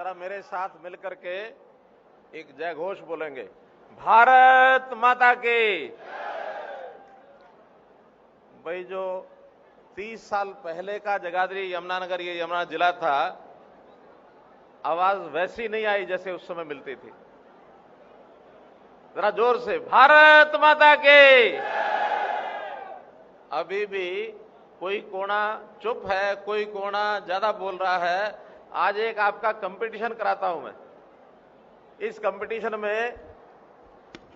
जरा मेरे साथ मिलकर के एक जय घोष बोलेंगे, भारत माता की। भाई जो 30 साल पहले का जगाधरी यमुनानगर ये यमुना जिला था, आवाज वैसी नहीं आई जैसे उस समय मिलती थी। जरा जोर से, भारत माता के। अभी भी कोई कोना चुप है, कोई कोना ज्यादा बोल रहा है। आज एक आपका कंपटीशन कराता हूं मैं। इस कंपटीशन में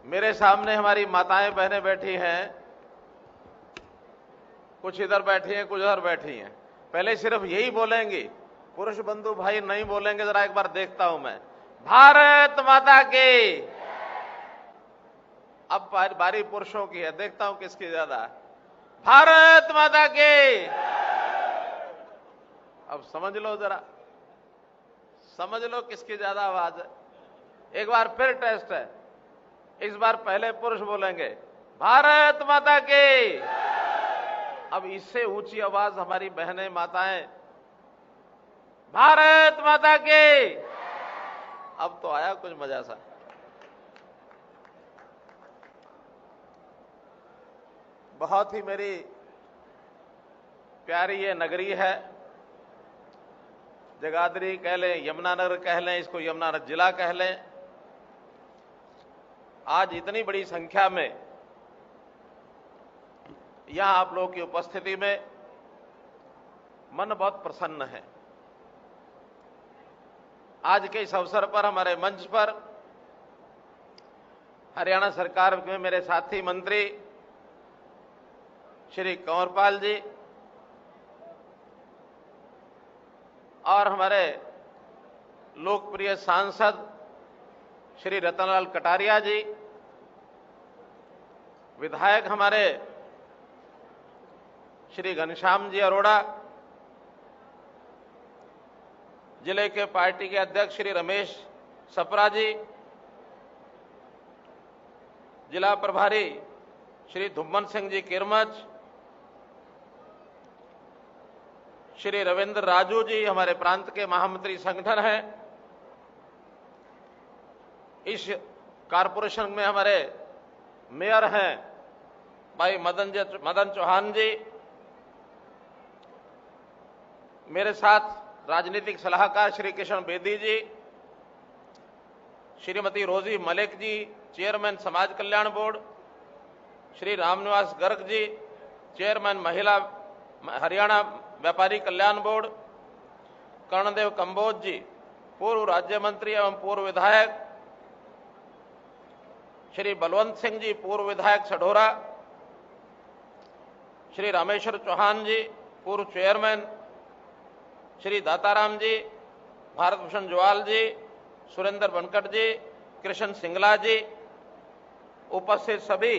मेरे सामने हमारी माताएं बहनें बैठी हैं, कुछ इधर बैठी हैं, कुछ उधर बैठी हैं। पहले सिर्फ यही बोलेंगी, पुरुष बंधु भाई नहीं बोलेंगे। जरा एक बार देखता हूं मैं, भारत माता की। अब बारी पुरुषों की है, देखता हूं किसकी ज्यादा है। भारत माता की। अब समझ लो, जरा समझ लो किसकी ज्यादा आवाज है। एक बार फिर टेस्ट है। इस बार पहले पुरुष बोलेंगे, भारत माता की। अब इससे ऊंची आवाज हमारी बहनें माताएं, भारत माता की। अब तो आया कुछ मजा सा। बहुत ही मेरी प्यारी ये नगरी है, जगाधरी कह लें, यमुनानगर कह लें, इसको यमुनानगर जिला कह लें। आज इतनी बड़ी संख्या में यहां आप लोगों की उपस्थिति में मन बहुत प्रसन्न है। आज के इस अवसर पर हमारे मंच पर हरियाणा सरकार में मेरे साथी मंत्री श्री कंवरपाल जी और हमारे लोकप्रिय सांसद श्री रतनलाल कटारिया जी, विधायक हमारे श्री घनश्याम जी अरोड़ा, जिले के पार्टी के अध्यक्ष श्री रमेश सप्रा जी, जिला प्रभारी श्री धुम्मन सिंह जी किरमच, श्री रविंद्र राजू जी हमारे प्रांत के महामंत्री संगठन हैं। इस कारपोरेशन में हमारे मेयर हैं भाई मदन चौहान जी। मेरे साथ राजनीतिक सलाहकार श्री किशन बेदी जी, श्रीमती रोजी मलिक जी, चेयरमैन समाज कल्याण बोर्ड, श्री रामनिवास गर्ग जी, चेयरमैन महिला हरियाणा व्यापारी कल्याण बोर्ड, कर्णदेव कंबोज जी, पूर्व राज्य मंत्री एवं पूर्व विधायक, श्री बलवंत सिंह जी, पूर्व विधायक सढौरा, श्री रामेश्वर चौहान जी, पूर्व चेयरमैन, श्री दाताराम जी, भारत भूषण जोवाल जी, सुरेंद्र बनकट जी, कृष्ण सिंगला जी, उपस्थित सभी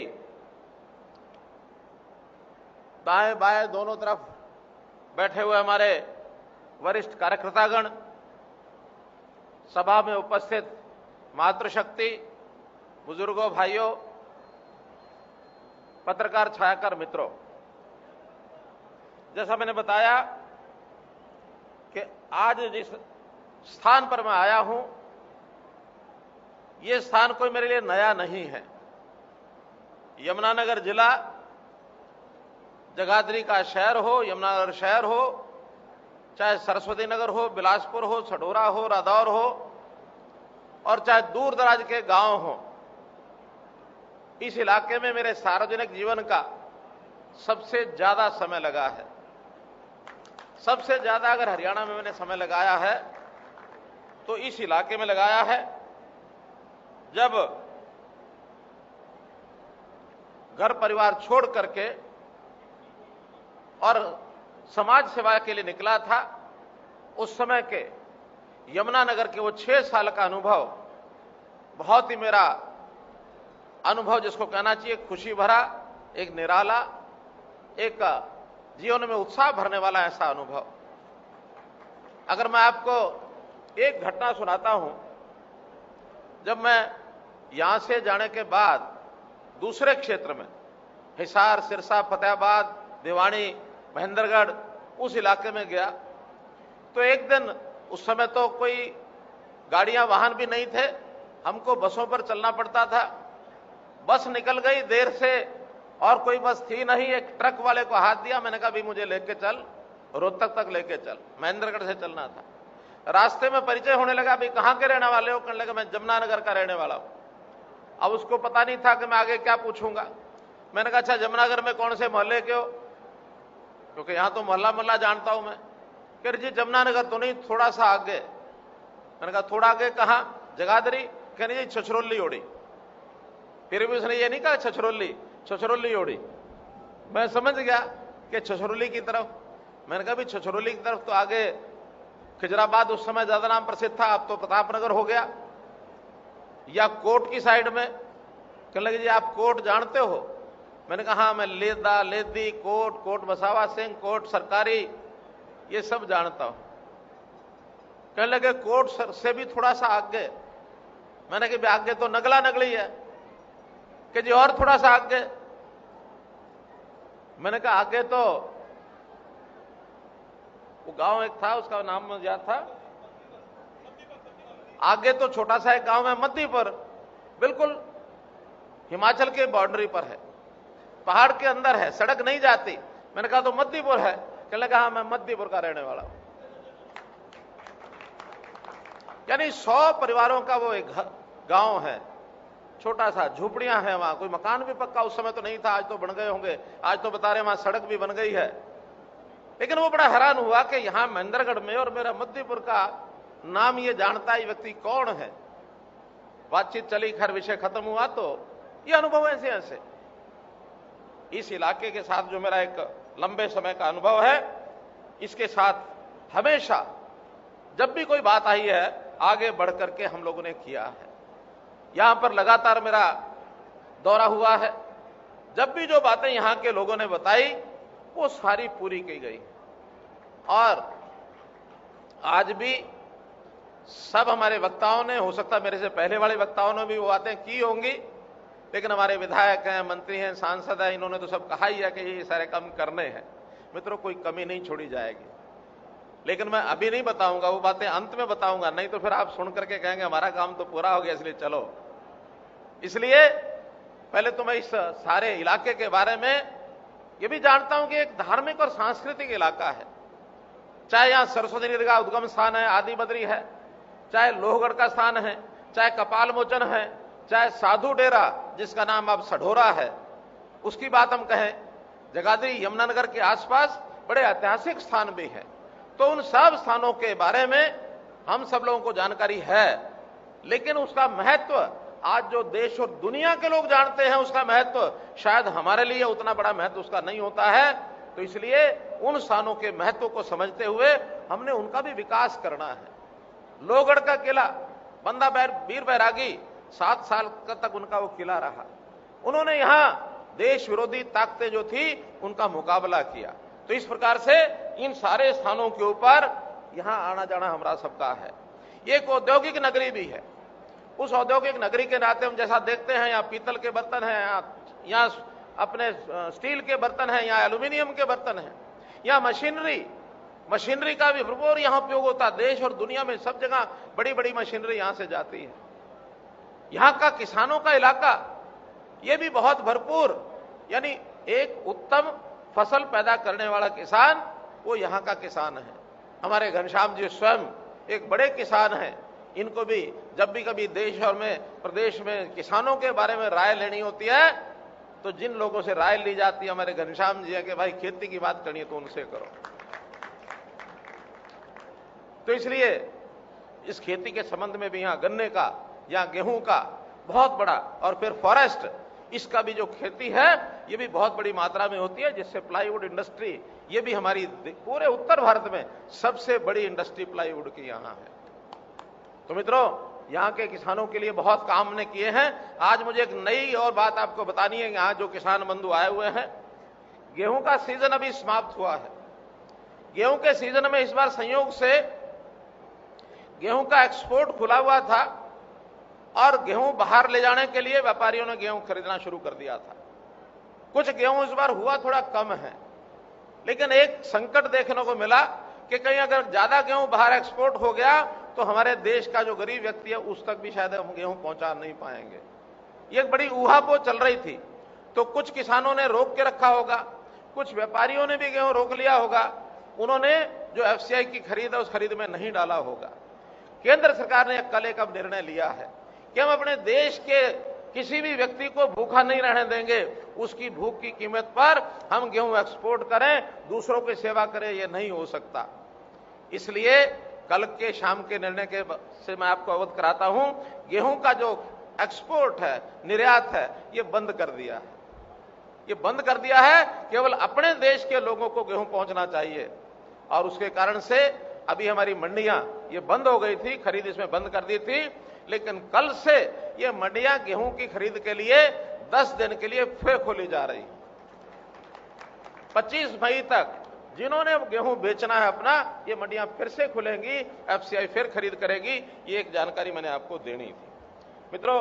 दाएं बाएं दोनों तरफ बैठे हुए हमारे वरिष्ठ कार्यकर्तागण, सभा में उपस्थित मातृशक्ति, बुजुर्गों, भाइयों, पत्रकार छायाकार मित्रों, जैसा मैंने बताया कि आज जिस स्थान पर मैं आया हूं, यह स्थान कोई मेरे लिए नया नहीं है। यमुनानगर जिला, जगाधरी का शहर हो, यमुनानगर शहर हो, चाहे सरस्वती नगर हो, बिलासपुर हो, सढौरा हो, रादौर हो, और चाहे दूर दराज के गांव हो, इस इलाके में मेरे सार्वजनिक जीवन का सबसे ज्यादा समय लगा है। सबसे ज्यादा अगर हरियाणा में मैंने समय लगाया है तो इस इलाके में लगाया है, जब घर परिवार छोड़ करके और समाज सेवा के लिए निकला था। उस समय के यमुनानगर के वो 6 साल का अनुभव बहुत ही मेरा अनुभव जिसको कहना चाहिए खुशी भरा, एक निराला, एक जीवन में उत्साह भरने वाला ऐसा अनुभव। अगर मैं आपको एक घटना सुनाता हूं, जब मैं यहां से जाने के बाद दूसरे क्षेत्र में हिसार, सिरसा, फतेहाबाद, भिवानी, महेंद्रगढ़ उस इलाके में गया, तो एक दिन उस समय तो कोई गाड़ियां वाहन भी नहीं थे, हमको बसों पर चलना पड़ता था। बस निकल गई देर से और कोई बस थी नहीं, एक ट्रक वाले को हाथ दिया, मैंने कहा भी मुझे लेके चल, रोहतक तक लेके चल, महेंद्रगढ़ से चलना था। रास्ते में परिचय होने लगा, भाई कहां के रहने वाले हो? कहने लगा मैं जमुनानगर का रहने वाला हूं। अब उसको पता नहीं था कि मैं आगे क्या पूछूंगा। मैंने कहा अच्छा जमुनानगर में कौन से मोहल्ले के हो? क्योंकि यहां तो मोहल्ला मोहल्ला जानता हूं मैं। कह रही जी जमुनानगर तो नहीं, थोड़ा सा आगे। मैंने कहा थोड़ा आगे कहां? जगाधरी। कहने जी छछरौली ओड़ी। फिर भी उसने ये नहीं कहा छछरौली, छछरौली ओड़ी। मैं समझ गया कि छछरौली की तरफ। मैंने कहा भी छछरौली की तरफ तो आगे खिजराबाद उस समय ज्यादा नाम प्रसिद्ध था, अब तो प्रतापनगर हो गया, या कोट की साइड में। कहने लगे जी आप कोट जानते हो? मैंने कहा हाँ मैं लेदा, लेदी, कोट, कोट बसावा सिंह, कोट सरकारी, ये सब जानता हूं। कहने लगे कोट से भी थोड़ा सा आगे। मैंने कहा आगे तो नगला नगली है। कि जी और थोड़ा सा आगे। मैंने कहा आगे तो वो गांव एक था, उसका नाम मुझे याद था, आगे तो छोटा सा एक गांव है मद्दीपुर, बिल्कुल हिमाचल के बाउंड्री पर है, पहाड़ के अंदर है, सड़क नहीं जाती। मैंने कहा तो मद्दीपुर है। कहने लगा हाँ मैं मद्दीपुर का रहने वाला हूं। यानी 100 परिवारों का वो एक गांव है, छोटा सा, झोपड़ियां हैं वहां, कोई मकान भी पक्का उस समय तो नहीं था, आज तो बन गए होंगे, आज तो बता रहे वहां सड़क भी बन गई है। लेकिन वो बड़ा हैरान हुआ कि यहां महेंद्रगढ़ में और मेरा मध्यपुर का नाम ये जानता है व्यक्ति कौन है। बातचीत चली, खैर विषय खत्म हुआ, तो ये अनुभव ऐसे ऐसे इस इलाके के साथ जो मेरा एक लंबे समय का अनुभव है, इसके साथ हमेशा जब भी कोई बात आई है आगे बढ़ करके हम लोगों ने किया है। यहां पर लगातार मेरा दौरा हुआ है, जब भी जो बातें यहां के लोगों ने बताई वो सारी पूरी की गई। और आज भी सब हमारे वक्ताओं ने, हो सकता मेरे से पहले वाले वक्ताओं ने भी वो बातें की होंगी, लेकिन हमारे विधायक हैं, मंत्री हैं, सांसद हैं, इन्होंने तो सब कहा ही है कि ये सारे काम करने हैं। मित्रों कोई कमी नहीं छोड़ी जाएगी, लेकिन मैं अभी नहीं बताऊंगा, वो बातें अंत में बताऊंगा, नहीं तो फिर आप सुन करके कहेंगे हमारा काम तो पूरा हो गया इसलिए चलो। इसलिए पहले तो मैं इस सारे इलाके के बारे में ये भी जानता हूं कि एक धार्मिक और सांस्कृतिक इलाका है। चाहे यहां सरस्वती नदी का उद्गम स्थान है, आदि बद्री है, चाहे लोहगढ़ का स्थान है, चाहे कपाल मोचन है, चाहे साधु डेरा जिसका नाम अब सढोरा है उसकी बात हम कहें, जगाधरी यमुनानगर के आसपास बड़े ऐतिहासिक स्थान भी हैं। तो उन सब स्थानों के बारे में हम सब लोगों को जानकारी है, लेकिन उसका महत्व आज जो देश और दुनिया के लोग जानते हैं उसका महत्व शायद हमारे लिए उतना बड़ा महत्व उसका नहीं होता है। तो इसलिए उन स्थानों के महत्व को समझते हुए हमने उनका भी विकास करना है। लोहगढ़ का किला, बंदा वीर बैरागी 7 साल तक उनका वो किला रहा। उन्होंने यहां देश विरोधी ताकतें जो थी उनका मुकाबला किया। तो इस प्रकार से इन सारे स्थानों के ऊपर यहां आना जाना हमारा सबका है। ये एक औद्योगिक नगरी भी है। उस औद्योगिक नगरी के नाते हम जैसा देखते हैं, यहाँ पीतल के बर्तन हैं, यहाँ अपने स्टील के बर्तन हैं, यहाँ एल्यूमिनियम के बर्तन हैं, यहाँ मशीनरी का भी भरपूर यहाँ उपयोग होता है। देश और दुनिया में सब जगह बड़ी बड़ी मशीनरी यहां से जाती है। यहां का किसानों का इलाका ये भी बहुत भरपूर, यानी एक उत्तम फसल पैदा करने वाला किसान वो यहां का किसान है। हमारे घनश्याम जी स्वयं एक बड़े किसान हैं। इनको भी जब भी कभी देश और में प्रदेश में किसानों के बारे में राय लेनी होती है तो जिन लोगों से राय ली जाती है हमारे घनश्याम जी है कि भाई खेती की बात करनी है तो उनसे करो। तो इसलिए इस खेती के संबंध में भी यहां गन्ने का, यहां गेहूं का बहुत बड़ा, और फिर फॉरेस्ट, इसका भी जो खेती है ये भी बहुत बड़ी मात्रा में होती है, जिससे प्लाईवुड इंडस्ट्री, ये भी हमारी पूरे उत्तर भारत में सबसे बड़ी इंडस्ट्री प्लाईवुड की यहां है। तो मित्रों यहां के किसानों के लिए बहुत काम ने किए हैं। आज मुझे एक नई और बात आपको बतानी है। यहां जो किसान बंधु आए हुए हैं, गेहूं का सीजन अभी समाप्त हुआ है। गेहूं के सीजन में इस बार संयोग से गेहूं का एक्सपोर्ट खुला हुआ था और गेहूं बाहर ले जाने के लिए व्यापारियों ने गेहूं खरीदना शुरू कर दिया था। कुछ गेहूं इस बार हुआ थोड़ा कम है, लेकिन एक संकट देखने को मिला कि कहीं अगर ज्यादा गेहूं बाहर एक्सपोर्ट हो गया तो हमारे देश का जो गरीब व्यक्ति है उस तक भी शायद हम गेहूं पहुंचा नहीं पाएंगे। ये एक बड़ी ऊहापोह चल रही थी, तो कुछ किसानों ने रोक के रखा होगा, कुछ व्यापारियों ने भी गेहूं रोक लिया होगा, उन्होंने जो एफसीआई की खरीद है उस खरीद में नहीं डाला होगा। केंद्र सरकार ने कल एक अब निर्णय लिया है कि हम अपने देश के किसी भी व्यक्ति को भूखा नहीं रहने देंगे, उसकी भूख की कीमत पर हम गेहूं एक्सपोर्ट करें, दूसरों की सेवा करें, यह नहीं हो सकता। इसलिए कल के शाम के निर्णय के से मैं आपको अवगत कराता हूं, गेहूं का जो एक्सपोर्ट है, निर्यात है, ये बंद कर दिया है। ये बंद कर दिया है, केवल अपने देश के लोगों को गेहूं पहुंचना चाहिए। और उसके कारण से अभी हमारी मंडियां ये बंद हो गई थी, खरीद इसमें बंद कर दी थी, लेकिन कल से ये मंडियां गेहूं की खरीद के लिए 10 दिन के लिए फिर खोली जा रही। 25 मई तक जिन्होंने गेहूं बेचना है अपना, ये मंडियां फिर से खुलेंगी, एफसीआई फिर खरीद करेगी। ये एक जानकारी मैंने आपको देनी थी। मित्रों,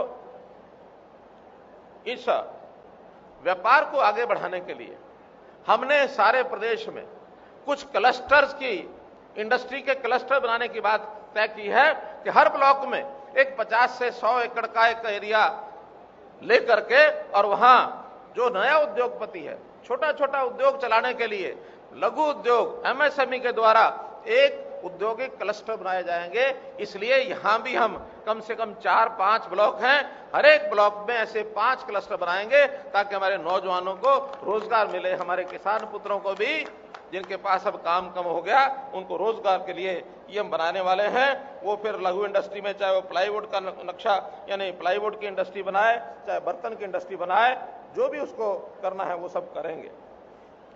इस व्यापार को आगे बढ़ाने के लिए हमने सारे प्रदेश में कुछ क्लस्टर्स की, इंडस्ट्री के क्लस्टर बनाने की बात तय की है कि हर ब्लॉक में एक 50 से 100 एकड़ का एक एरिया लेकर के, और वहां जो नया उद्योगपति है, छोटा छोटा उद्योग चलाने के लिए लघु उद्योग एमएसएमई के द्वारा एक औद्योगिक क्लस्टर बनाए जाएंगे। इसलिए यहां भी हम कम से कम 4-5 ब्लॉक हैं, हर एक ब्लॉक में ऐसे 5 क्लस्टर बनाएंगे ताकि हमारे नौजवानों को रोजगार मिले, हमारे किसान पुत्रों को भी, जिनके पास अब काम कम हो गया, उनको रोजगार के लिए ये हम बनाने वाले हैं। वो फिर लघु इंडस्ट्री में, चाहे वो प्लाईवुड का नक्शा यानी प्लाईवुड की इंडस्ट्री बनाए, चाहे बर्तन की इंडस्ट्री बनाए, जो भी उसको करना है वो सब करेंगे।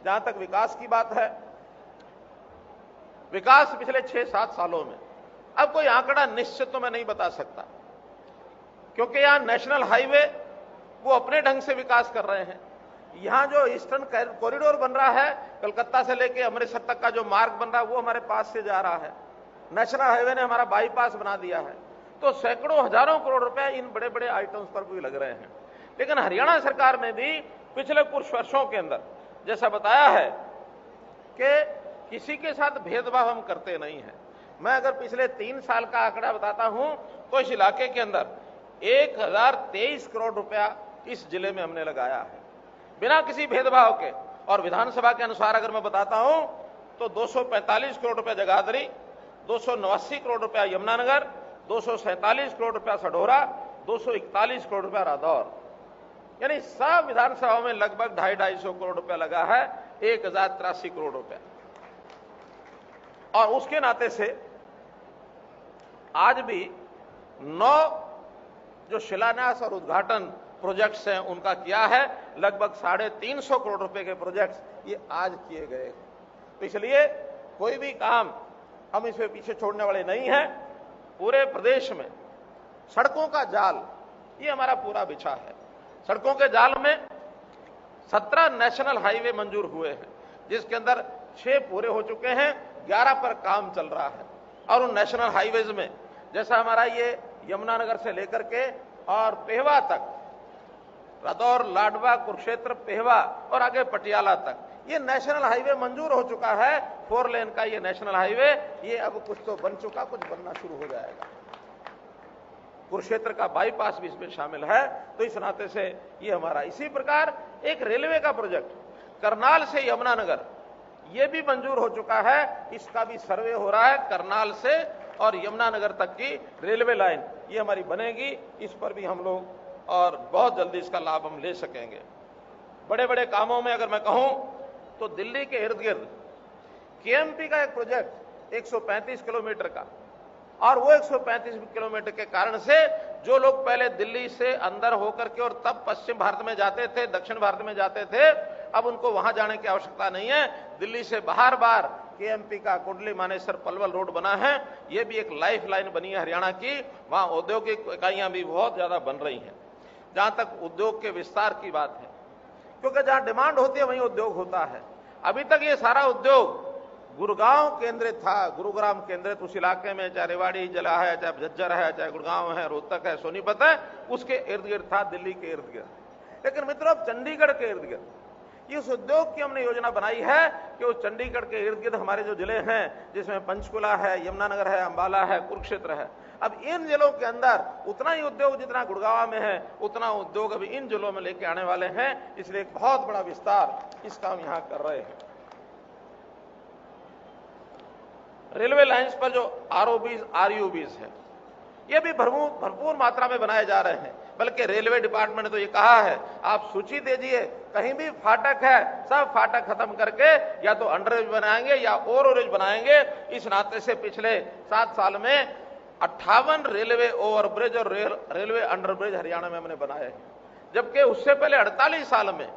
जहां तक विकास की बात है, विकास पिछले 6-7 सालों में, अब कोई आंकड़ा निश्चित तो मैं नहीं बता सकता, क्योंकि यहां नेशनल हाईवे वो अपने ढंग से विकास कर रहे हैं। यहां जो ईस्टर्न कॉरिडोर बन रहा है, कलकत्ता से लेकर अमृतसर तक का जो मार्ग बन रहा है, वो हमारे पास से जा रहा है। नेशनल हाईवे ने हमारा बाईपास बना दिया है। तो सैकड़ों हजारों करोड़ रुपए इन बड़े बड़े आइटम्स पर भी लग रहे हैं। लेकिन हरियाणा सरकार ने भी पिछले कुछ वर्षों के अंदर जैसा बताया है कि किसी के साथ भेदभाव हम करते नहीं हैं। मैं अगर पिछले 3 साल का आंकड़ा बताता हूं तो इस इलाके के अंदर 1023 करोड़ रुपया इस जिले में हमने लगाया है, बिना किसी भेदभाव के। और विधानसभा के अनुसार अगर मैं बताता हूं तो 245 करोड़ रुपया जगाधरी, 289 करोड़ रुपया यमुनानगर, 247 करोड़ रुपया सढौरा, 241 करोड़ रुपया रादौर, यानी सब विधानसभा में लगभग 250-250 करोड़ रुपया लगा है, 1083 करोड़ रुपया। और उसके नाते से आज भी 9 जो शिलान्यास और उद्घाटन प्रोजेक्ट्स हैं उनका किया है, लगभग 350 करोड़ रुपए के प्रोजेक्ट्स ये आज किए गए। तो इसलिए कोई भी काम हम इसमें पीछे छोड़ने वाले नहीं हैं। पूरे प्रदेश में सड़कों का जाल ये हमारा पूरा बिछा है। सड़कों के जाल में 17 नेशनल हाईवे मंजूर हुए हैं, जिसके अंदर 6 पूरे हो चुके हैं, 11 पर काम चल रहा है। और उन नेशनल हाईवेज में जैसा हमारा ये यमुनानगर से लेकर के और पेहवा तक, रादौर, लाडवा, कुरुक्षेत्र, पेहवा और आगे पटियाला तक, ये नेशनल हाईवे मंजूर हो चुका है। 4 लेन का ये नेशनल हाईवे, ये अब कुछ तो बन चुका, कुछ बनना शुरू हो जाएगा। कुरुक्षेत्र का बाईपास भी इसमें शामिल है। तो इस नाते से ये हमारा, इसी प्रकार एक रेलवे का प्रोजेक्ट करनाल से यमुनानगर, ये भी मंजूर हो चुका है। इसका भी सर्वे हो रहा है। करनाल से और यमुनानगर तक की रेलवे लाइन ये हमारी बनेगी। इस पर भी हम लोग और बहुत जल्दी इसका लाभ हम ले सकेंगे। बड़े बड़े कामों में अगर मैं कहूं तो दिल्ली के इर्द गिर्द केएमपी का एक प्रोजेक्ट 135 किलोमीटर का, और वो 135 किलोमीटर के कारण से जो लोग पहले दिल्ली से अंदर होकर के और तब पश्चिम भारत में जाते थे, दक्षिण भारत में जाते थे, अब उनको वहां जाने की आवश्यकता नहीं है। दिल्ली से बाहर बार केएमपी का कुंडली मानेसर पलवल रोड बना है, ये भी एक लाइफ लाइन बनी है हरियाणा की। वहां औद्योगिक इकाइयां भी बहुत ज्यादा बन रही हैं। जहां तक उद्योग के विस्तार की बात है, क्योंकि जहां डिमांड होती है वहीं उद्योग होता है। अभी तक ये सारा उद्योग गुड़गांव केंद्रित था, गुरुग्राम केंद्रित उस इलाके में, चाहे रेवाड़ी जिला है, चाहे झज्जर है, चाहे गुड़गांव है, रोहतक है, सोनीपत है, उसके इर्द गिर्द था, दिल्ली के इर्द गिर्द। लेकिन मित्रों अब चंडीगढ़ के इर्द गिर्द इस उद्योग की हमने योजना बनाई है कि वो चंडीगढ़ के इर्द गिर्द हमारे जो जिले हैं, जिसमें पंचकुला है, यमुनानगर है, अंबाला है, कुरुक्षेत्र है, अब इन जिलों के अंदर उतना ही उद्योग जितना गुड़गांव में है, उतना उद्योग अभी इन जिलों में लेके आने वाले हैं। इसलिए एक बहुत बड़ा विस्तार इस काम यहां कर रहे हैं। रेलवे लाइंस पर जो आरओबीज, आरयूबीज है, ये भी भरपूर मात्रा में बनाए जा रहे हैं। बल्कि रेलवे डिपार्टमेंट ने तो ये कहा है, आप सूची दीजिए, कहीं भी फाटक है, सब फाटक खत्म करके या तो अंडरब्रिज बनाएंगे या ओवरब्रिज बनाएंगे। इस नाते से पिछले 7 साल में 58 रेलवे ओवरब्रिज और रेलवे अंडरब्रिज हरियाणा में हमने बनाए हैं, जबकि उससे पहले 48 साल में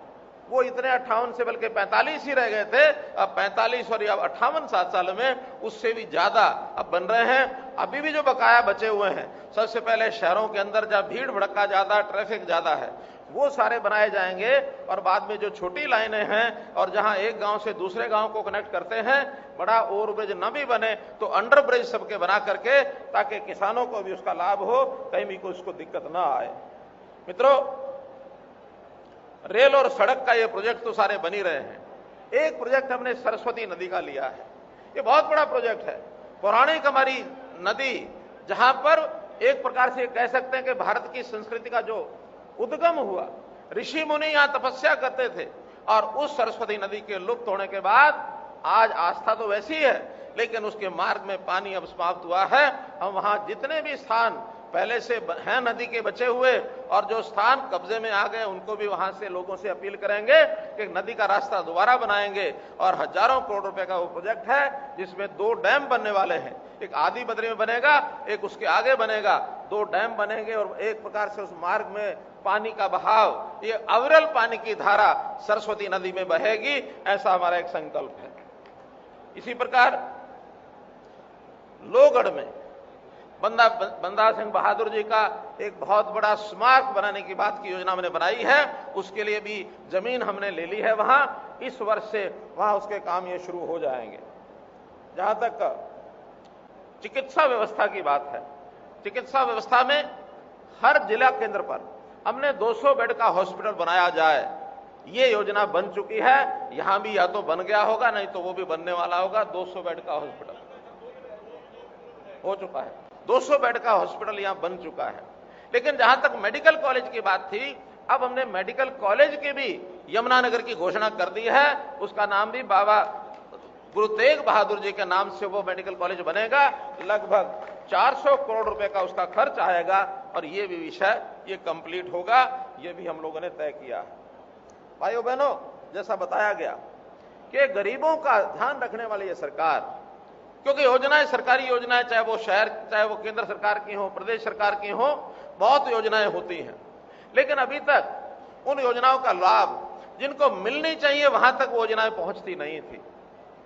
वो इतने 58 से बल्कि 45 ही रह गए थे। अब 45 और अब 58 7 साल में उससे भी ज्यादा अब बन रहे हैं। अभी भी जो बकाया बचे हुए हैं, सबसे पहले शहरों के अंदर जहां भीड़ भड़का ज्यादा, ट्रैफिक ज्यादा है, वो सारे बनाए जाएंगे। और बाद में जो छोटी लाइनें हैं और जहां एक गांव से दूसरे गांव को कनेक्ट करते हैं, बड़ा ओवरब्रिज न भी बने तो अंडरब्रिज सबके बना करके, ताकि किसानों को भी उसका लाभ हो, कहीं भी कोई उसको दिक्कत ना आए। मित्रों, रेल और सड़क का ये प्रोजेक्ट तो सारे बन ही रहे हैं। एक प्रोजेक्ट हमने सरस्वती नदी का लिया है, ये बहुत बड़ा प्रोजेक्ट है। पौराणिक हमारी नदी, जहां पर एक प्रकार से कह सकते हैं कि भारत की संस्कृति का जो उद्गम हुआ, ऋषि मुनि यहां तपस्या करते थे, और उस सरस्वती नदी के लुप्त होने के बाद आज आस्था तो वैसी है, लेकिन उसके मार्ग में पानी अब समाप्त हुआ है। हम वहां जितने भी स्थान पहले से हैं नदी के बचे हुए और जो स्थान कब्जे में आ गए, उनको भी वहां से लोगों से अपील करेंगे कि नदी का रास्ता दोबारा बनाएंगे। और हजारों करोड़ रुपए का वो प्रोजेक्ट है, जिसमें 2 डैम बनने वाले हैं। एक आदि बद्री में बनेगा, एक उसके आगे बनेगा। 2 डैम बनेंगे और एक प्रकार से उस मार्ग में पानी का बहाव, ये अविरल पानी की धारा सरस्वती नदी में बहेगी, ऐसा हमारा एक संकल्प है। इसी प्रकार लोहगढ़ में बंदा सिंह बहादुर जी का एक बहुत बड़ा स्मारक बनाने की बात की योजना मैंने बनाई है। उसके लिए भी जमीन हमने ले ली है वहां। इस वर्ष से वहां उसके काम ये शुरू हो जाएंगे। जहां तक चिकित्सा व्यवस्था की बात है, चिकित्सा व्यवस्था में हर जिला केंद्र पर हमने 200 बेड का हॉस्पिटल बनाया जाए, ये योजना बन चुकी है। यहां भी या तो बन गया होगा, नहीं तो वो भी बनने वाला होगा। 200 बेड का हॉस्पिटल हो चुका है, 200 बेड का हॉस्पिटल यहां बन चुका है। लेकिन जहां तक मेडिकल कॉलेज की बात थी, अब हमने मेडिकल कॉलेज की भी यमुनानगर की घोषणा कर दी है। उसका नाम भी बाबा गुरु तेग बहादुर जी के नाम से वो मेडिकल कॉलेज बनेगा। लगभग 400 करोड़ रुपए का उसका खर्च आएगा और ये भी विषय ये कंप्लीट होगा, ये भी हम लोगों ने तय किया है। भाइयों बहनों, जैसा बताया गया कि गरीबों का ध्यान रखने वाली ये सरकार, क्योंकि योजनाएं सरकारी योजनाएं, चाहे वो शहर, चाहे वो केंद्र सरकार की हो, प्रदेश सरकार की हो, बहुत योजनाएं होती हैं। लेकिन अभी तक उन योजनाओं का लाभ जिनको मिलनी चाहिए वहां तक वो योजनाएं पहुंचती नहीं थी।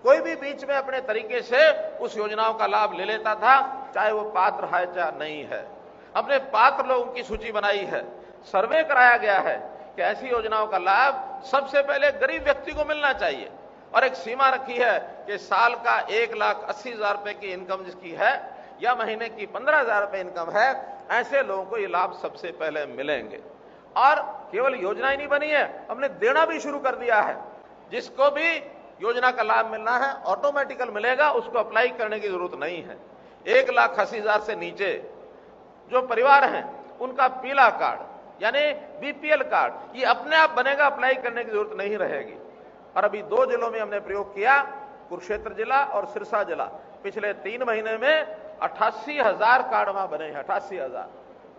कोई भी बीच में अपने तरीके से उस योजनाओं का लाभ ले लेता था, चाहे वो पात्र है चाहे नहीं है। हमने पात्र लोगों की सूची बनाई है, सर्वे कराया गया है कि ऐसी योजनाओं का लाभ सबसे पहले गरीब व्यक्ति को मिलना चाहिए। और एक सीमा रखी है कि साल का 1,80,000 रुपए की इनकम जिसकी है या महीने की 15,000 रुपए इनकम है, ऐसे लोगों को ये लाभ सबसे पहले मिलेंगे। और केवल योजना ही नहीं बनी है, हमने देना भी शुरू कर दिया है। जिसको भी योजना का लाभ मिलना है ऑटोमेटिकल मिलेगा, उसको अप्लाई करने की जरूरत नहीं है। 1,80,000 से नीचे जो परिवार हैं उनका पीला कार्ड यानी बीपीएल कार्ड, ये अपने आप बनेगा, अप्लाई करने की जरूरत नहीं रहेगी। और अभी 2 जिलों में हमने प्रयोग किया, कुरुक्षेत्र जिला और सिरसा जिला। पिछले 3 महीने में 88,000 कार्ड वहां बने हैं, 88,000,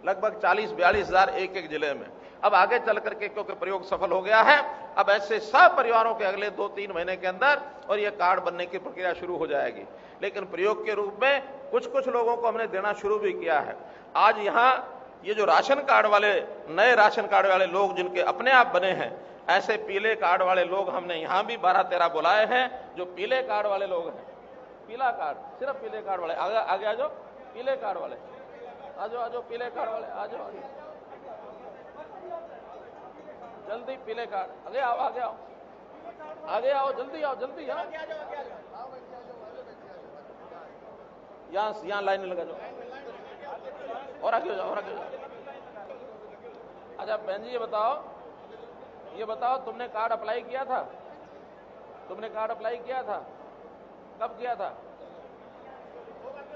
लगभग 40-42,000 एक जिले में। अब आगे चल करके क्योंकि प्रयोग सफल हो गया है, अब ऐसे सब परिवारों के अगले 2-3 महीने के अंदर और ये कार्ड बनने की प्रक्रिया शुरू हो जाएगी। लेकिन प्रयोग के रूप में कुछ लोगों को हमने देना शुरू भी किया है। आज यहां ये जो राशन कार्ड वाले, नए राशन कार्ड वाले लोग जिनके अपने आप बने हैं, ऐसे पीले कार्ड वाले लोग हमने यहां भी 12-13 बुलाए हैं। जो पीले कार्ड वाले लोग हैं, पीला कार्ड, सिर्फ पीले कार्ड वाले, आगे आ जाओ, पीले कार्ड वाले आ जाओ, पीले कार्ड वाले आ जाओ, जल्दी पीले कार्ड, आगे आओ, आगे आओ, जल्दी आओ, जल्दी आओ, यहाँ लाइन लगा जाओ, और आगे हो जाओ, और आगे हो जाओ। अच्छा बहन जी ये बताओ, ये बताओ, तुमने कार्ड अप्लाई किया था? तुमने कार्ड अप्लाई किया था? कब किया था?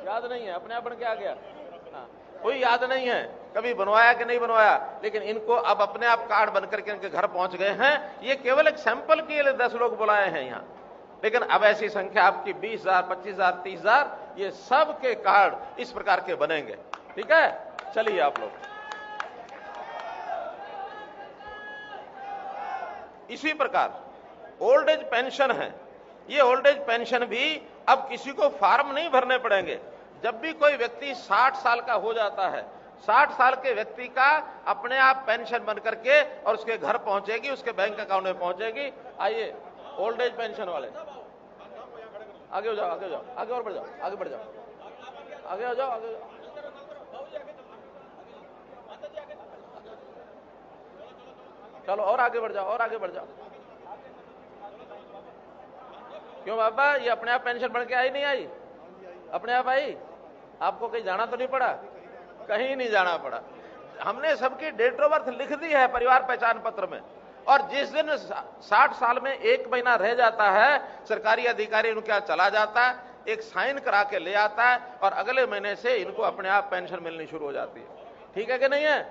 याद नहीं है, अपने आप बन के आ गया। हाँ, कोई याद नहीं है कभी बनवाया कि नहीं बनवाया, लेकिन इनको अब अपने आप कार्ड बनकर के इनके घर पहुंच गए हैं। ये केवल एक सैंपल के लिए 10 लोग बुलाए हैं यहां, लेकिन अब ऐसी संख्या आपकी 20,000, 25,000, 30,000, ये सब के कार्ड इस प्रकार के बनेंगे। ठीक है, चलिए आप लोग। इसी प्रकार ओल्ड एज पेंशन है, ये ओल्ड एज पेंशन भी अब किसी को फॉर्म नहीं भरने पड़ेंगे। जब भी कोई व्यक्ति 60 साल का हो जाता है, 60 साल के व्यक्ति का अपने आप पेंशन बन करके और उसके घर पहुंचेगी, उसके बैंक अकाउंट में पहुंचेगी। आइए ओल्ड एज पेंशन वाले आगे हो जाओ, आगे हो जाओ, आगे और बढ़ जाओ, आगे बढ़ जाओ, आगे हो जाओ, आगे। चलो और आगे बढ़ जाओ, और आगे बढ़ जाओ। क्यों बाबा, ये अपने आप पेंशन बन के आई नहीं आई? अपने आप आई? आपको कहीं जाना तो नहीं पड़ा? कहीं नहीं जाना पड़ा। हमने सबकी डेट ऑफ बर्थ लिख दी है परिवार पहचान पत्र में, और जिस दिन 60 साल में 1 महीना रह जाता है, सरकारी अधिकारी उनके यहाँ चला जाता है, एक साइन करा के ले आता है, और अगले महीने से इनको अपने आप पेंशन मिलनी शुरू हो जाती है। ठीक है कि नहीं है?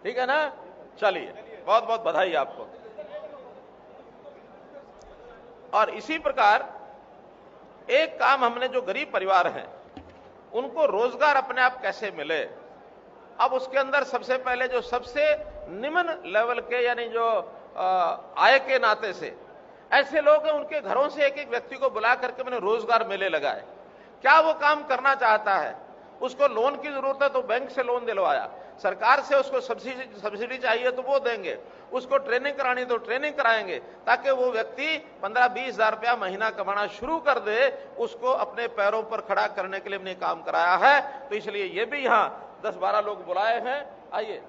ठीक है ना? चलिए, बहुत बहुत बधाई आपको। और इसी प्रकार एक काम हमने, जो गरीब परिवार हैं उनको रोजगार अपने आप कैसे मिले, अब उसके अंदर सबसे पहले जो सबसे निम्न लेवल के, यानी जो आय के नाते से ऐसे लोग हैं, उनके घरों से एक एक व्यक्ति को बुला करके मैंने रोजगार मेले लगाए। क्या वो काम करना चाहता है, उसको लोन की जरूरत है तो बैंक से लोन दिलवाया, सरकार से उसको सब्सिडी चाहिए तो वो देंगे, उसको ट्रेनिंग करानी तो ट्रेनिंग कराएंगे, ताकि वो व्यक्ति 15-20 हजार रुपया महीना कमाना शुरू कर दे। उसको अपने पैरों पर खड़ा करने के लिए हमने काम कराया है। तो इसलिए ये भी यहां 10-12 लोग बुलाए हैं। आइए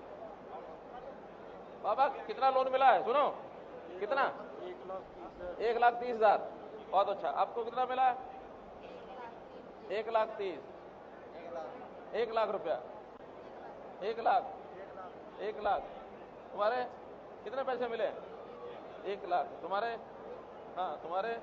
बाबा, कितना लोन मिला है? सुनो, कितना? 1,30,000। बहुत अच्छा। आपको कितना मिला? 1,30,000। 1 लाख रुपया। 1 लाख। 1 लाख। तुम्हारे कितने पैसे मिले? 1 लाख। तुम्हारे? हाँ, तुम्हारे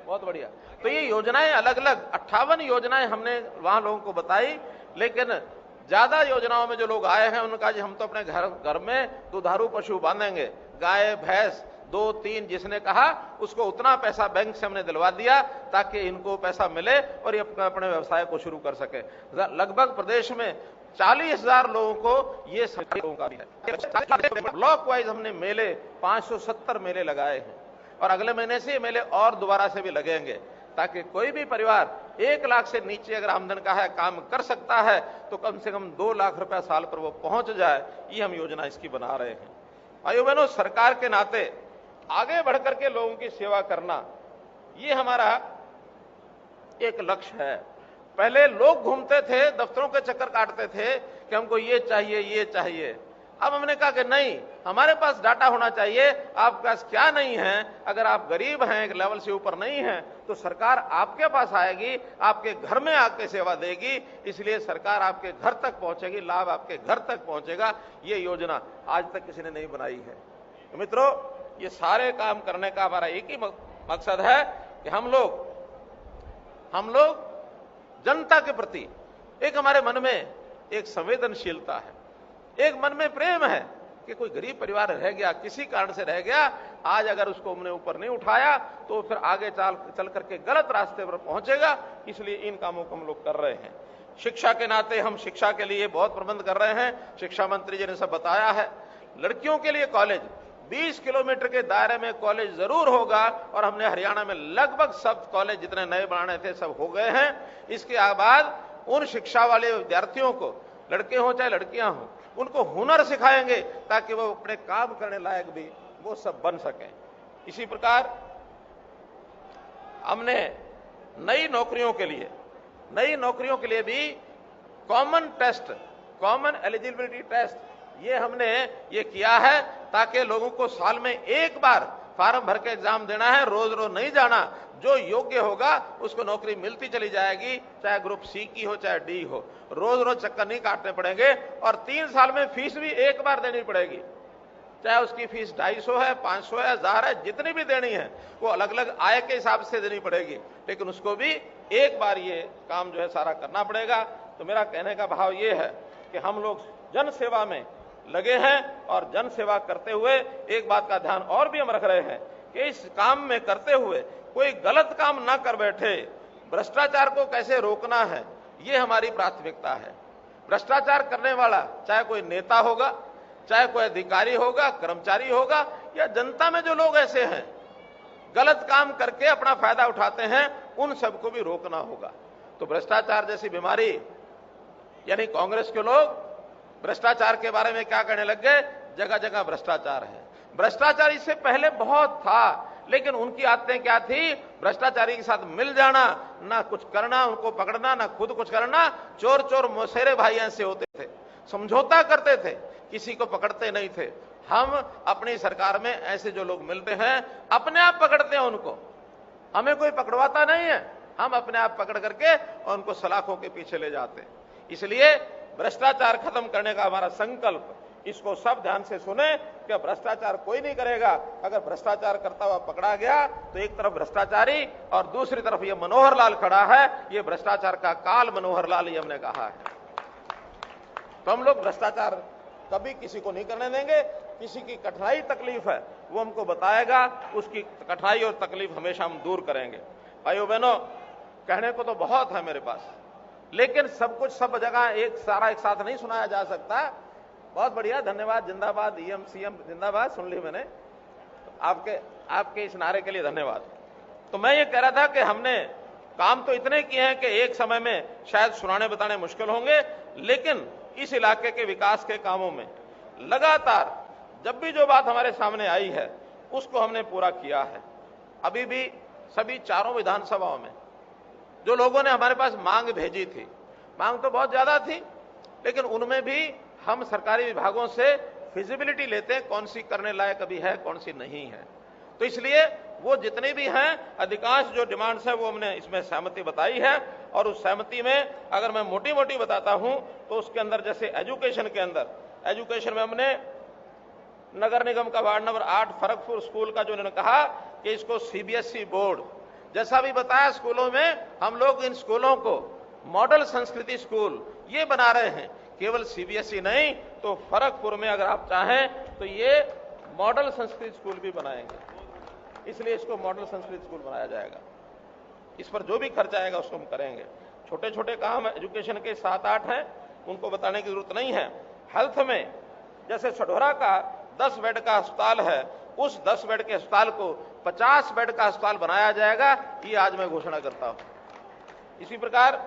बहुत बढ़िया। तो ये योजनाएं अलग अलग 58 योजनाएं हमने वहां लोगों को बताई, लेकिन ज्यादा योजनाओं में जो लोग आए हैं उन्होंने कहा जी हम तो अपने घर में दुधारू पशु बांधेंगे, गाय भैंस 2-3, जिसने कहा उसको उतना पैसा बैंक से हमने दिलवा दिया ताकि इनको पैसा मिले और ये अपने व्यवसाय को शुरू कर सके। लगभग प्रदेश में 40,000 लोगों को ये लोगों का भी है। ब्लॉक वाइज हमने मेले 570 मेले लगाए हैं, और अगले महीने से ये मेले और दोबारा से भी लगेंगे, ताकि कोई भी परिवार 1 लाख से नीचे अगर आमदन का है, काम कर सकता है, तो कम से कम 2 लाख रुपया साल पर वो पहुंच जाए। ये हम योजना इसकी बना रहे हैं। भाइयों बहनों, सरकार के नाते आगे बढ़कर के लोगों की सेवा करना, ये हमारा एक लक्ष्य है। पहले लोग घूमते थे, दफ्तरों के चक्कर काटते थे कि हमको ये चाहिए, ये चाहिए। अब हमने कहा कि नहीं, हमारे पास डाटा होना चाहिए, आपके पास क्या नहीं है। अगर आप गरीब हैं, एक लेवल से ऊपर नहीं हैं, तो सरकार आपके पास आएगी, आपके घर में आके सेवा देगी। इसलिए सरकार आपके घर तक पहुंचेगी, लाभ आपके घर तक पहुंचेगा। ये योजना आज तक किसी ने नहीं बनाई है। तो मित्रों, ये सारे काम करने का हमारा एक ही मकसद है कि हम लोग जनता के प्रति एक, हमारे मन में एक संवेदनशीलता है, एक मन में प्रेम है कि कोई गरीब परिवार रह गया, किसी कारण से रह गया, आज अगर उसको हमने ऊपर नहीं उठाया तो फिर आगे चल करके गलत रास्ते पर पहुंचेगा। इसलिए इन कामों को हम लोग कर रहे हैं। शिक्षा के नाते हम शिक्षा के लिए बहुत प्रबंध कर रहे हैं। शिक्षा मंत्री जी ने सब बताया है। लड़कियों के लिए कॉलेज 20 किलोमीटर के दायरे में कॉलेज जरूर होगा, और हमने हरियाणा में लगभग सब कॉलेज जितने नए बनाने थे सब हो गए हैं। इसके बाद उन शिक्षा वाले विद्यार्थियों को, लड़के हों चाहे लड़कियां हों, उनको हुनर सिखाएंगे ताकि वो अपने काम करने लायक भी वो सब बन सकें। इसी प्रकार हमने नई नौकरियों के लिए भी common test, common eligibility test, ये हमने ये किया है ताकि लोगों को साल में एक बार फार्म भर के एग्जाम देना है, रोज रोज नहीं जाना। जो योग्य होगा उसको नौकरी मिलती चली जाएगी, चाहे ग्रुप सी की हो चाहे डी हो। रोज रोज चक्कर नहीं काटने पड़ेंगे और 3 साल में फीस भी एक बार देनी पड़ेगी, चाहे उसकी फीस 250 है, 500 है, 1000 है, जितनी भी देनी है वो अलग अलग आय के हिसाब से देनी पड़ेगी, लेकिन उसको भी एक बार ये काम जो है सारा करना पड़ेगा। तो मेरा कहने का भाव ये है कि हम लोग जन सेवा में लगे हैं और जन सेवा करते हुए एक बात का ध्यान और भी हम रख रहे हैं कि इस काम में करते हुए कोई गलत काम ना कर बैठे। भ्रष्टाचार को कैसे रोकना है, ये हमारी प्राथमिकता है। भ्रष्टाचार करने वाला चाहे कोई नेता होगा, चाहे कोई अधिकारी होगा, कर्मचारी होगा, या जनता में जो लोग ऐसे हैं गलत काम करके अपना फायदा उठाते हैं, उन सबको भी रोकना होगा। तो भ्रष्टाचार जैसी बीमारी, यानी कांग्रेस के लोग भ्रष्टाचार के बारे में क्या कहने लग गए, जगह जगह भ्रष्टाचार है। भ्रष्टाचार इससे पहले बहुत था, लेकिन उनकी आदतें क्या थी, भ्रष्टाचारी के साथ मिल जाना, ना कुछ करना, उनको पकड़ना, ना खुद कुछ करना। चोर चोर मौसेरे भाई ऐसे होते थे, समझौता करते थे, किसी को पकड़ते नहीं थे। हम अपनी सरकार में ऐसे जो लोग मिलते हैं अपने आप पकड़ते हैं उनको, हमें कोई पकड़वाता नहीं है, हम अपने आप पकड़ करके और उनको सलाखों के पीछे ले जाते हैं। इसलिए भ्रष्टाचार खत्म करने का हमारा संकल्प, इसको सब ध्यान से सुने कि भ्रष्टाचार कोई नहीं करेगा। अगर भ्रष्टाचार करता हुआ पकड़ा गया तो एक तरफ भ्रष्टाचारी और दूसरी तरफ ये मनोहर लाल खड़ा है, ये भ्रष्टाचार का काल मनोहर लाल, ये हमने कहा है। तो हम लोग भ्रष्टाचार कभी किसी को नहीं करने देंगे। किसी की कठिनाई तकलीफ है वो हमको बताएगा, उसकी कठिनाई और तकलीफ हमेशा हम दूर करेंगे। भाइयों बहनों, कहने को तो बहुत है मेरे पास, लेकिन सब कुछ सब जगह एक साथ नहीं सुनाया जा सकता। बहुत बढ़िया, धन्यवाद, जिंदाबाद, ईएम सीएम जिंदाबाद, सुन ली मैंने। आपके इस नारे के लिए धन्यवाद। तो मैं ये कह रहा था कि हमने काम तो इतने किए हैं कि एक समय में शायद सुनाने बताने मुश्किल होंगे, लेकिन इस इलाके के विकास के कामों में लगातार जब भी जो बात हमारे सामने आई है उसको हमने पूरा किया है। अभी भी सभी चारों विधानसभाओं में जो लोगों ने हमारे पास मांग भेजी थी, मांग तो बहुत ज्यादा थी, लेकिन उनमें भी हम सरकारी विभागों से फिजिबिलिटी लेते हैं, कौन सी करने लायक अभी है, कौन सी नहीं है। तो इसलिए वो जितने भी हैं, अधिकांश जो डिमांड्स है वो हमने इसमें सहमति बताई है। और उस सहमति में अगर मैं मोटी मोटी बताता हूं तो उसके अंदर जैसे एजुकेशन के अंदर, एजुकेशन में हमने नगर निगम का वार्ड नंबर 8 फरकपुर स्कूल का जो उन्होंने कहा कि इसको सीबीएसई बोर्ड, जैसा भी बताया, स्कूलों में हम लोग इन स्कूलों को मॉडल संस्कृति स्कूल ये बना रहे हैं। केवल सीबीएसई नहीं तो फरकपुर में अगर आप चाहें तो ये मॉडल संस्कृत स्कूल भी बनाएंगे, इसलिए इसको मॉडल संस्कृत स्कूल बनाया जाएगा। इस पर जो भी खर्चा आएगा उसको हम करेंगे। छोटे छोटे काम एजुकेशन के 7-8 हैं, उनको बताने की जरूरत नहीं है। हेल्थ में जैसे सढौरा का 10 बेड का अस्पताल है, उस 10 बेड के अस्पताल को 50 बेड का अस्पताल बनाया जाएगा, ये आज मैं घोषणा करता हूं। इसी प्रकार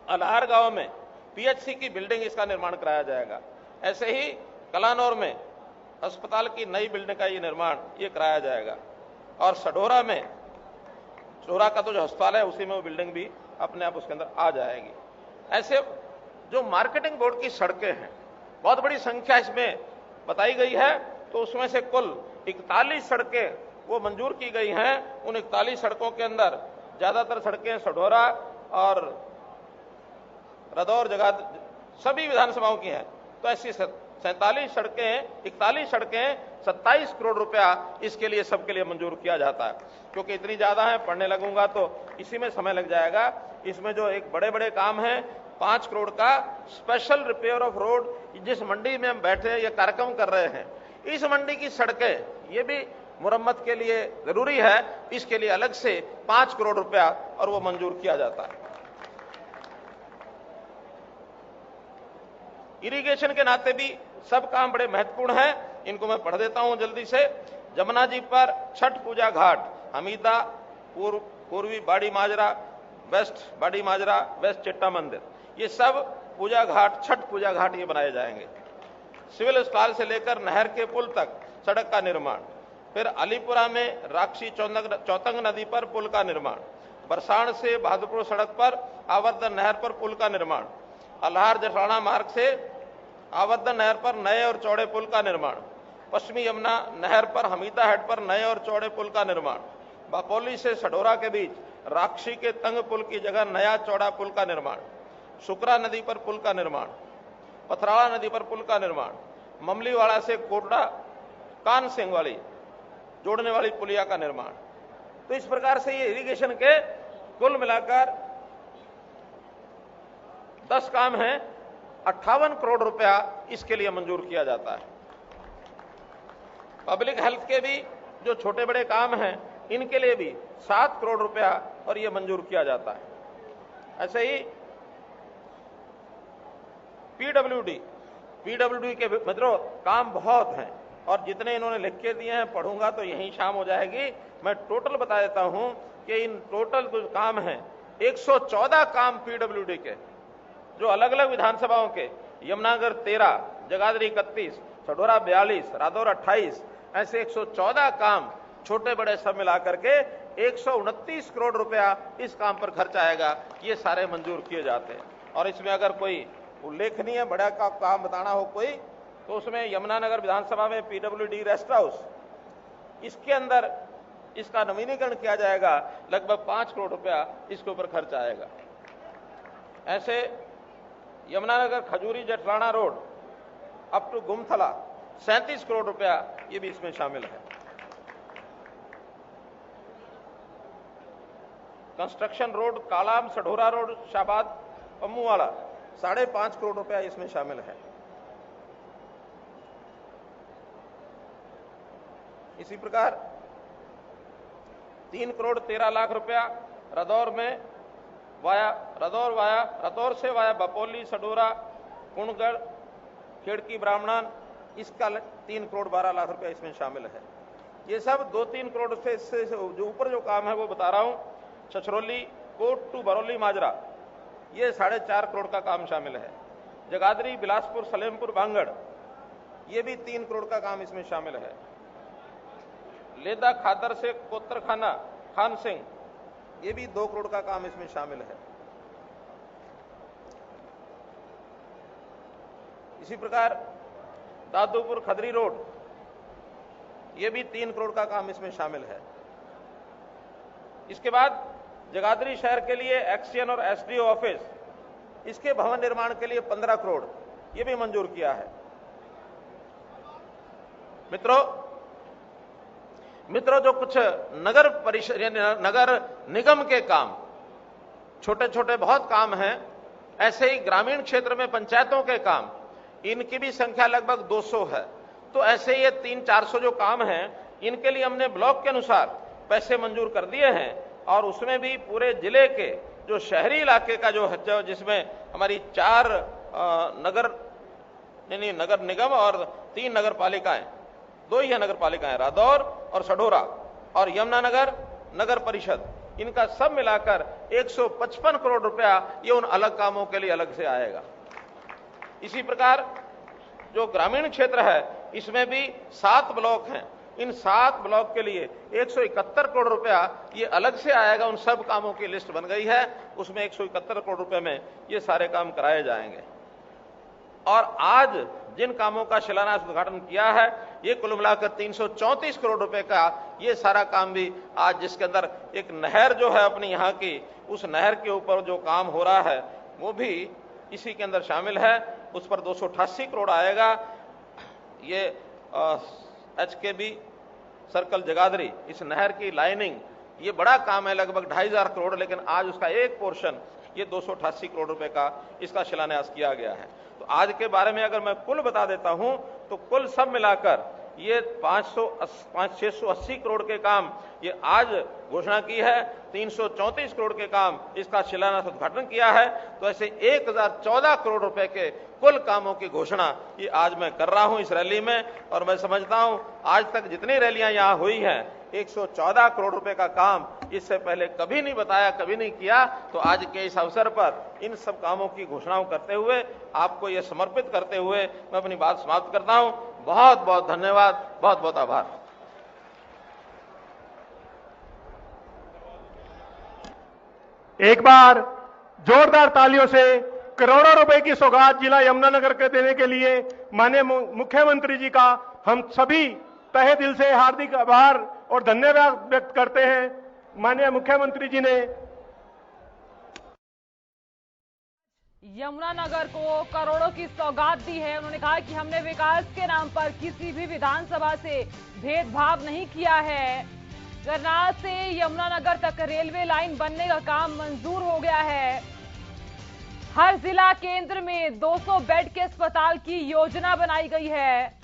अल्हार गांव में पीएचसी की बिल्डिंग, इसका निर्माण कराया जाएगा। ऐसे ही कलानौर में अस्पताल की नई बिल्डिंग का ये निर्माण ये कराया जाएगा। और सढौरा में, सढौरा का तो जो अस्पताल है उसी में वो बिल्डिंग भी अपने आप उसके अंदर आ जाएगी। ऐसे जो मार्केटिंग बोर्ड की सड़कें हैं, बहुत बड़ी संख्या इसमें बताई गई है, तो उसमें से कुल 41 सड़कें वो मंजूर की गई हैं। उन 41 सड़कों के अंदर ज्यादातर सड़कें सढौरा और रदौर जगह सभी विधानसभाओं की हैं। तो ऐसी 47 सड़कें, 41 सड़कें, 27 करोड़ रुपया इसके लिए सबके लिए मंजूर किया जाता है। क्योंकि इतनी ज्यादा है, पढ़ने लगूंगा तो इसी में समय लग जाएगा। इसमें जो एक बड़े बड़े काम है, 5 करोड़ का स्पेशल रिपेयर ऑफ रोड, जिस मंडी में हम बैठे ये कार्यक्रम कर रहे हैं, इस मंडी की सड़कें ये भी मुरम्मत के लिए जरूरी है, इसके लिए अलग से 5 करोड़ रुपया और वो मंजूर किया जाता है। इरिगेशन के नाते भी सब काम बड़े महत्वपूर्ण हैं, इनको मैं पढ़ देता हूं जल्दी से। जमुना जी पर छठ पूजा घाट, हमीदा, पूर्वी बाड़ी माजरा, वेस्ट बाड़ी माजरा, वेस्ट चिट्टा मंदिर, ये सब पूजा घाट, छठ पूजा घाट ये बनाए जाएंगे। सिविल अस्पताल से लेकर नहर के पुल तक सड़क का निर्माण। फिर अलीपुरा में राक्षी चौतंग नदी पर पुल का निर्माण। बरसाण से बहादुरपुर सड़क पर आवर्धन नहर पर पुल का निर्माण। अल्हार जटराणा मार्ग से आवर्धन नहर पर नए और चौड़े पुल का निर्माण। पश्चिमी यमुना नहर पर हमीदा हेड पर नए और चौड़े पुल का निर्माण, बापोली से सढौरा के बीच राक्षी के तंग पुल की जगह नया चौड़ा पुल का निर्माण, सुकरा नदी पर पुल का निर्माण, पथराड़ा नदी पर पुल का निर्माण, ममलीवाड़ा से कोटड़ा कान सिंह वाली जोड़ने वाली पुलिया का निर्माण। तो इस प्रकार से ये इरिगेशन के कुल मिलाकर 10 काम हैं। 58 करोड़ रुपया इसके लिए मंजूर किया जाता है। पब्लिक हेल्थ के भी जो छोटे बड़े काम हैं इनके लिए भी 7 करोड़ रुपया और ये मंजूर किया जाता है। ऐसे ही पीडब्ल्यूडी के मित्रों काम बहुत हैं और जितने इन्होंने लिख के दिए हैं पढ़ूंगा तो यहीं शाम हो जाएगी। मैं टोटल बता देता हूं कि इन टोटल जो काम हैं 114 काम पीडब्ल्यूडी के जो अलग अलग विधानसभाओं के, यमुनानगर 13, जगाधरी 31, सढौरा 42, रादौर 28, ऐसे 114 काम छोटे बड़े सब मिलाकर के 129 करोड़ रुपया इस काम पर खर्च आएगा। ये सारे मंजूर किए जाते हैं। और इसमें अगर कोई उल्लेखनीय बड़ा का काम बताना हो कोई, तो उसमें यमुनानगर विधानसभा में पीडब्ल्यूडी रेस्ट हाउस, इसके अंदर इसका नवीनीकरण किया जाएगा, लगभग 5 करोड़ रुपया इसके ऊपर खर्च आएगा। ऐसे Yamunanagar Khajuri Jatrana road up to Gumthala 37 crore रुपया ये भी इसमें शामिल है। Construction road Kalam Sadhaura road Shahabad Pammuwala 5.5 crore रुपया इसमें शामिल है। इसी प्रकार 3 करोड़ 13 लाख रुपया रदौर से वाया बपोली सढौरा कुणगढ़ खेड़की ब्राह्मणन, इसका 3 करोड़ 12 लाख रुपया इसमें शामिल है। ये सब 2-3 करोड़ से इससे जो ऊपर जो काम है वो बता रहा हूं। छछरौली कोट टू बरौली माजरा ये 4.5 करोड़ का काम शामिल है। जगाधरी बिलासपुर सलेमपुर बांगड़ ये भी 3 करोड़ का काम इसमें शामिल है। लेदा खादर से कोतरखाना खान सिंह ये भी 2 करोड़ का काम इसमें शामिल है। इसी प्रकार दादूपुर खदरी रोड ये भी 3 करोड़ का काम इसमें शामिल है। इसके बाद जगाधरी शहर के लिए एक्सचेंज और एसडीओ ऑफिस, इसके भवन निर्माण के लिए 15 करोड़ ये भी मंजूर किया है। मित्रों जो कुछ नगर परिषद नगर निगम के काम छोटे छोटे बहुत काम हैं, ऐसे ही ग्रामीण क्षेत्र में पंचायतों के काम, इनकी भी संख्या लगभग 200 है। तो ऐसे ये 300-400 जो काम हैं इनके लिए हमने ब्लॉक के अनुसार पैसे मंजूर कर दिए हैं। और उसमें भी पूरे जिले के जो शहरी इलाके का जो जिसमें हमारी 4 नगर निगम और 3 नगर पालिकाएं, 2 ही है नगर पालिकाएं, रादौर और सढौरा और यमुनानगर नगर परिषद, इनका सब मिलाकर 155 करोड़ रुपया ये उन अलग कामों के लिए अलग से आएगा। इसी प्रकार जो ग्रामीण क्षेत्र है इसमें भी 7 ब्लॉक हैं। इन 7 ब्लॉक के लिए 171 करोड़ रुपया ये अलग से आएगा। उन सब कामों की लिस्ट बन गई है, उसमें 171 करोड़ रुपए में ये सारे काम कराए जाएंगे। और आज जिन कामों का शिलान्यास उद्घाटन किया है ये कुल मिलाकर 334 करोड़ रुपए का ये सारा काम भी आज, जिसके अंदर एक नहर जो है अपनी यहाँ की, उस नहर के ऊपर जो काम हो रहा है वो भी इसी के अंदर शामिल है। उस पर 288 करोड़ आएगा। ये HKB सर्कल जगाधरी, इस नहर की लाइनिंग, ये बड़ा काम है, लगभग 2,500 करोड़, लेकिन आज उसका एक पोर्शन ये 288 करोड़ रुपए का इसका शिलान्यास किया गया है। तो आज के बारे में अगर मैं कुल बता देता हूं तो कुल सब मिलाकर ये 680 करोड़ के काम ये आज घोषणा की है। 334 करोड़ के काम इसका शिलान्यास उद्घाटन किया है। तो ऐसे 1014 करोड़ रुपए के कुल कामों की घोषणा ये आज मैं कर रहा हूं इस रैली में। और मैं समझता हूं आज तक जितनी रैलियां यहां हुई हैं 114 करोड़ रुपए का काम इससे पहले कभी नहीं बताया, कभी नहीं किया। तो आज के इस अवसर पर इन सब कामों की घोषणाओं करते हुए, आपको ये समर्पित करते हुए मैं अपनी बात समाप्त करता हूं। बहुत बहुत धन्यवाद, बहुत बहुत आभार। एक बार जोरदार तालियों से करोड़ों रुपए की सौगात जिला यमुनानगर के देने के लिए माननीय मुख्यमंत्री जी का हम सभी तहे दिल से हार्दिक आभार और धन्यवाद व्यक्त करते हैं। माननीय मुख्यमंत्री जी ने यमुनानगर को करोड़ों की सौगात दी है। उन्होंने कहा कि हमने विकास के नाम पर किसी भी विधानसभा से भेदभाव नहीं किया है। करनाल से यमुनानगर तक रेलवे लाइन बनने का काम मंजूर हो गया है। हर जिला केंद्र में 200 बेड के अस्पताल की योजना बनाई गई है।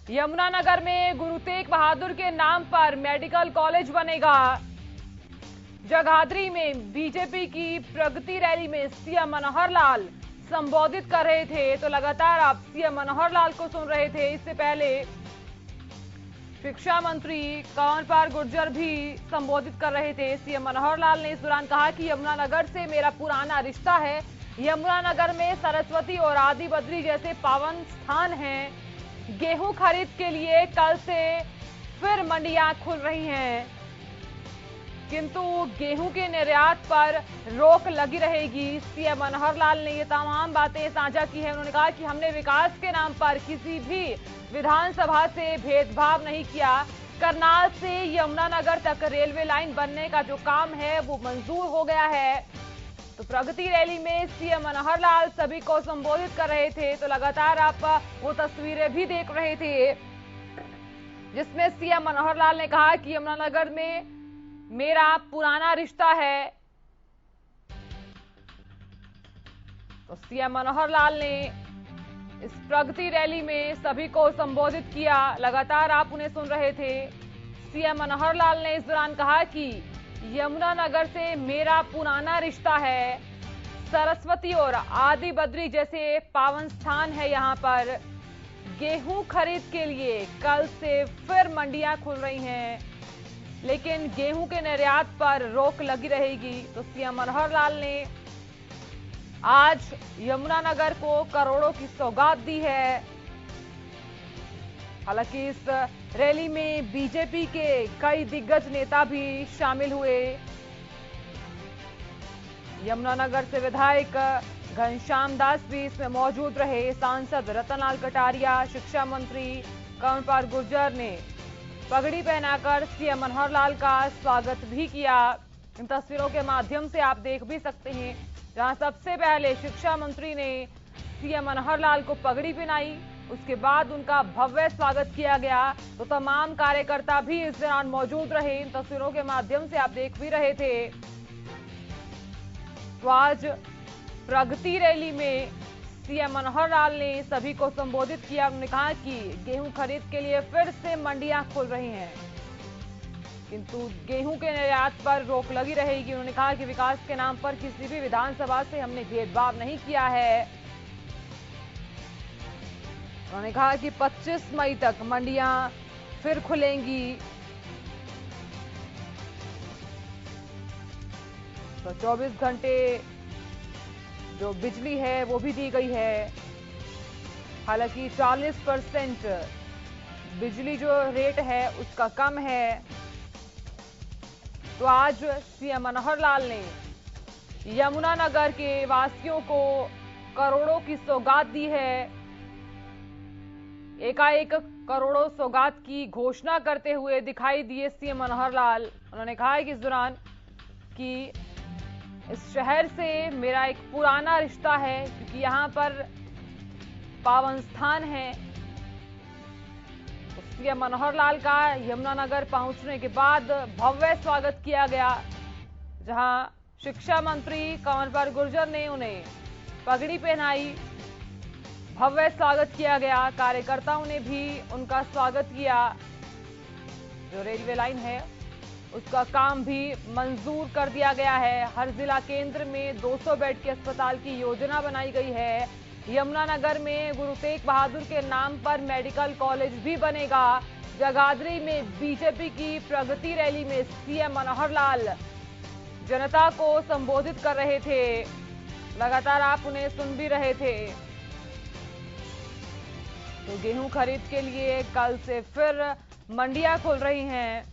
यमुनानगर में गुरु तेग बहादुर के नाम पर मेडिकल कॉलेज बनेगा। जगाधरी में बीजेपी की प्रगति रैली में सीएम मनोहर लाल संबोधित कर रहे थे, तो लगातार आप सीएम मनोहर लाल को सुन रहे थे। इससे पहले शिक्षा मंत्री कंवरपाल गुर्जर भी संबोधित कर रहे थे। सीएम मनोहर लाल ने इस दौरान कहा कि यमुनानगर से मेरा पुराना रिश्ता है। यमुनानगर में सरस्वती और आदि बद्री जैसे पावन स्थान हैं। गेहूं खरीद के लिए कल से फिर मंडियां खुल रही हैं, किंतु गेहूं के निर्यात पर रोक लगी रहेगी। सीएम मनोहर लाल ने ये तमाम बातें साझा की है। उन्होंने कहा कि हमने विकास के नाम पर किसी भी विधानसभा से भेदभाव नहीं किया। करनाल से यमुनानगर तक रेलवे लाइन बनने का जो काम है वो मंजूर हो गया है। तो प्रगति रैली में सीएम मनोहर लाल सभी को संबोधित कर रहे थे, तो लगातार आप वो तस्वीरें भी देख रहे थे जिसमें सीएम मनोहर लाल ने कहा कि यमुनानगर में मेरा पुराना रिश्ता है। तो सीएम मनोहर लाल ने इस प्रगति रैली में सभी को संबोधित किया। लगातार आप उन्हें सुन रहे थे। सीएम मनोहर लाल ने इस दौरान कहा कि यमुनानगर से मेरा पुराना रिश्ता है। सरस्वती और आदि बद्री जैसे पावन स्थान है यहाँ पर। गेहूं खरीद के लिए कल से फिर मंडियां खुल रही हैं, लेकिन गेहूं के निर्यात पर रोक लगी रहेगी। तो सीएम मनोहर लाल ने आज यमुनानगर को करोड़ों की सौगात दी है। हालांकि इस रैली में बीजेपी के कई दिग्गज नेता भी शामिल हुए। यमुनानगर से विधायक घनश्याम दास भी इसमें मौजूद रहे। सांसद रतनलाल कटारिया, शिक्षा मंत्री कंवरपाल गुर्जर ने पगड़ी पहनाकर सीएम मनोहर लाल का स्वागत भी किया। इन तस्वीरों के माध्यम से आप देख भी सकते हैं, जहां सबसे पहले शिक्षा मंत्री ने सीएम मनोहर लाल को पगड़ी पहनाई, उसके बाद उनका भव्य स्वागत किया गया। तो तमाम कार्यकर्ता भी इस दौरान मौजूद रहे। इन तस्वीरों के माध्यम से आप देख भी रहे थे। तो आज प्रगति रैली में सीएम मनोहर लाल ने सभी को संबोधित किया। उन्होंने कहा कि गेहूं खरीद के लिए फिर से मंडियां खुल रही हैं, किंतु गेहूं के निर्यात पर रोक लगी रहेगी। उन्होंने कहा कि विकास के नाम पर किसी भी विधानसभा से हमने भेदभाव नहीं किया है। उन्होंने कहा कि 25 मई तक मंडियां फिर खुलेंगी। तो 24 घंटे जो बिजली है वो भी दी गई है। हालांकि 40% बिजली जो रेट है उसका कम है। तो आज सीएम मनोहर लाल ने यमुनानगर के वासियों को करोड़ों की सौगात दी है। एकाएक करोड़ों सौगात की घोषणा करते हुए दिखाई दिए सीएम मनोहर लाल। उन्होंने कहा है कि इस दौरान कि इस शहर से मेरा एक पुराना रिश्ता है, क्योंकि यहाँ पर पावन स्थान है। सीएम मनोहर लाल का यमुनानगर पहुंचने के बाद भव्य स्वागत किया गया, जहां शिक्षा मंत्री कंवरपाल गुर्जर ने उन्हें पगड़ी पहनाई। भव्य स्वागत किया गया। कार्यकर्ताओं ने भी उनका स्वागत किया। जो रेलवे लाइन है उसका काम भी मंजूर कर दिया गया है। हर जिला केंद्र में 200 बेड के अस्पताल की योजना बनाई गई है। यमुनानगर में गुरु तेग बहादुर के नाम पर मेडिकल कॉलेज भी बनेगा। जगाधरी में बीजेपी की प्रगति रैली में सीएम मनोहर लाल जनता को संबोधित कर रहे थे। लगातार आप उन्हें सुन भी रहे थे। तो गेहूं खरीद के लिए कल से फिर मंडियां खुल रही हैं।